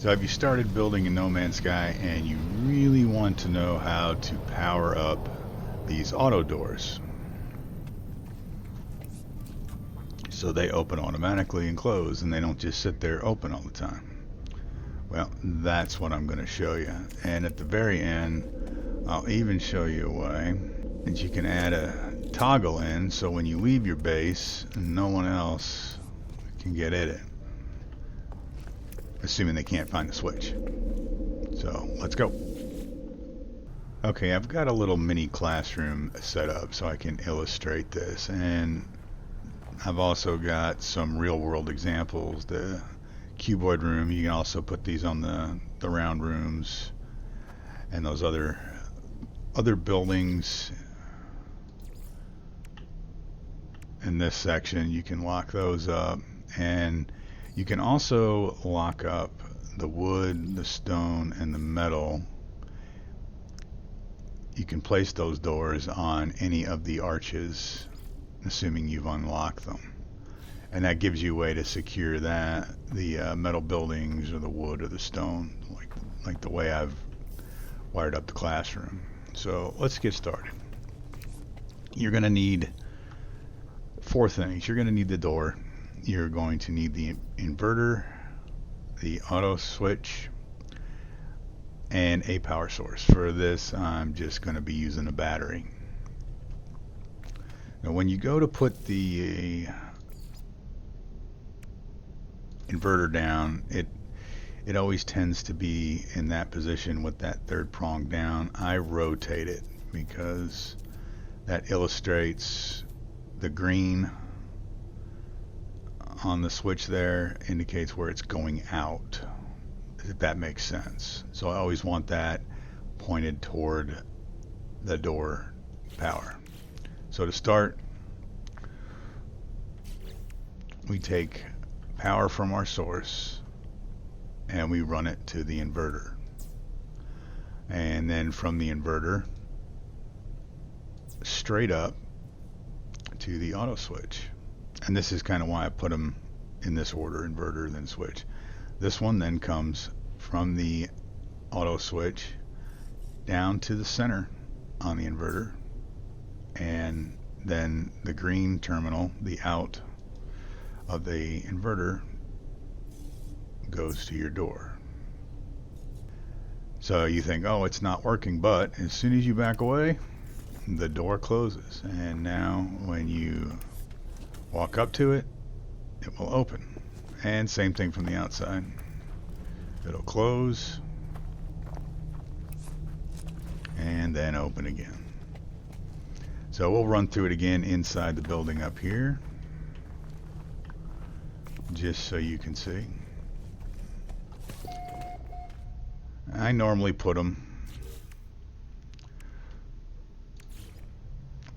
So have you started building in No Man's Sky and you really want to know how to power up these auto doors so they open automatically and close and they don't just sit there open all the time? Well, that's what I'm going to show you. And at the very end, I'll even show you a way that you can add a toggle in so when you leave your base, no one else can get at it. Assuming they can't find the switch. So let's go. Okay, I've got a little mini classroom set up so I can illustrate this, and I've also got some real world examples. The cuboid room, you can also put these on the round rooms and those other buildings in this section. You can lock those up, and you can also lock up the wood, the stone, and the metal. You can place those doors on any of the arches, assuming you've unlocked them. And that gives you a way to secure that, the metal buildings or the wood or the stone, like the way I've wired up the classroom. So let's get started. You're going to need 4 things. You're going to need the door. You're going to need the inverter, the auto switch, and a power source. For this, I'm just going to be using a battery. Now, when you go to put the inverter down, it always tends to be in that position with that third prong down. I rotate it because that illustrates the green on the switch there indicates where it's going out, if that makes sense. So I always want that pointed toward the door power. So to start, we take power from our source and we run it to the inverter. And then from the inverter, straight up to the auto switch. And this is kind of why I put them in this order: inverter, then switch. This one then comes from the auto switch down to the center on the inverter, and then the green terminal, the out of the inverter, goes to your door. So you think, oh, it's not working, but as soon as you back away, the door closes, and now when you walk up to it, it will open. And same thing from the outside. It'll close and then open again. So we'll run through it again inside the building up here, just so you can see. I normally put them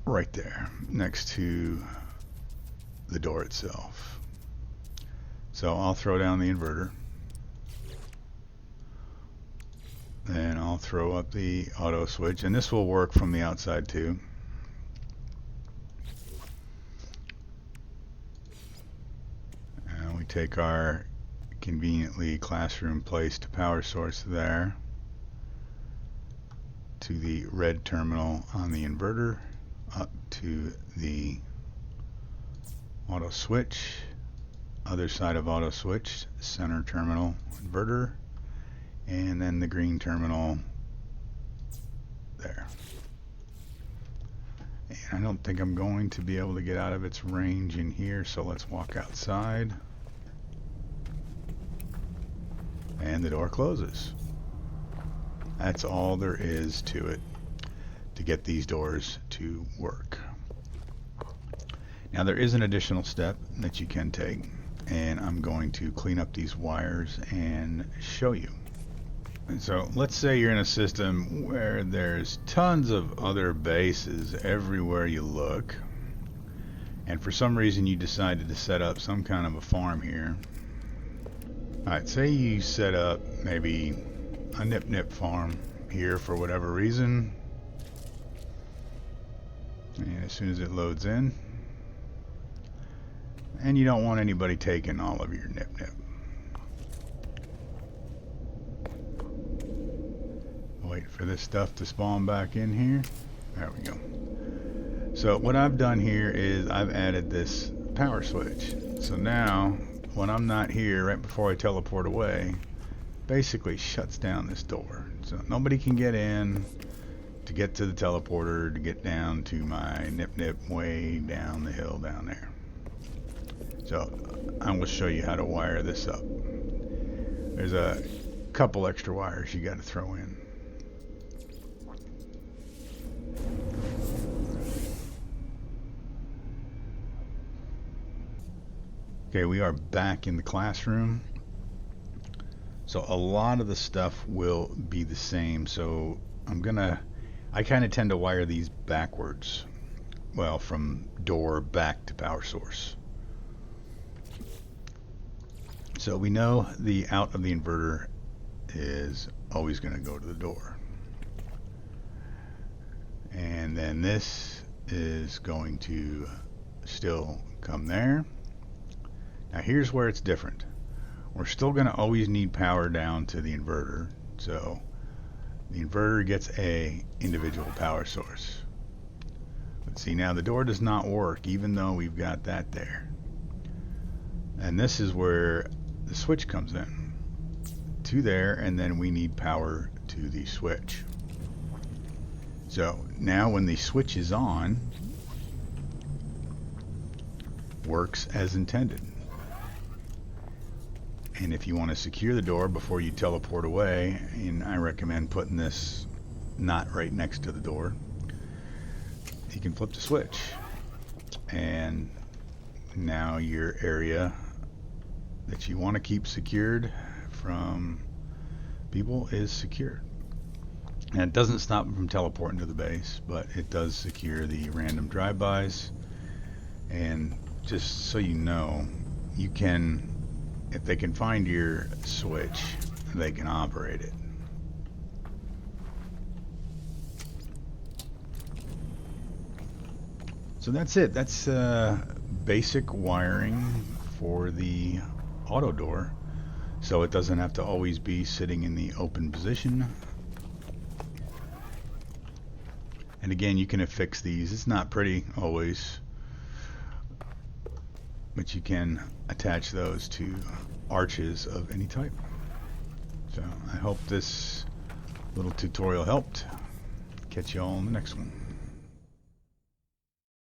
right there next to the door itself. So I'll throw down the inverter, then I'll throw up the auto switch, and this will work from the outside too. And we take our conveniently classroom placed power source there to the red terminal on the inverter, up to the auto switch, other side of auto switch, center terminal inverter, and then the green terminal there. And I don't think I'm going to be able to get out of its range in here, so let's walk outside. And the door closes. That's all there is to it to get these doors to work. Now there is an additional step that you can take, and I'm going to clean up these wires and show you. And so let's say you're in a system where there's tons of other bases everywhere you look, and for some reason you decided to set up some kind of a farm here. Alright, say you set up maybe a nip farm here for whatever reason, and as soon as it loads in, and you don't want anybody taking all of your nip. wait for this stuff to spawn back in here. There we go. So what I've done here is I've added this power switch. So now when I'm not here, right before I teleport away, basically shuts down this door. So nobody can get in to get to the teleporter to get down to my Nip Nip way down the hill down there. So I'm going to show you how to wire this up. There's a couple extra wires you got to throw in. Okay, we are back in the classroom. So a lot of the stuff will be the same. So I kind of tend to wire these backwards. Well, from door back to power source. So we know the out of the inverter is always going to go to the door. And then this is going to still come there. Now here's where it's different. We're still going to always need power down to the inverter. So the inverter gets a individual power source. But see, now the door does not work even though we've got that there. And this is where the switch comes in. To there, and then we need power to the switch. So now when the switch is on, works as intended. And if you want to secure the door before you teleport away, and I recommend putting this not right next to the door, you can flip the switch. And now your area that you want to keep secured from people is secured. And it doesn't stop them from teleporting to the base, but it does secure the random drive-bys. And just so you know, you can, if they can find your switch, they can operate it. So that's it. That's basic wiring for the auto door, so it doesn't have to always be sitting in the open position. And again, you can affix these. It's not pretty always, but you can attach those to arches of any type. So I hope this little tutorial helped. Catch you all in the next one.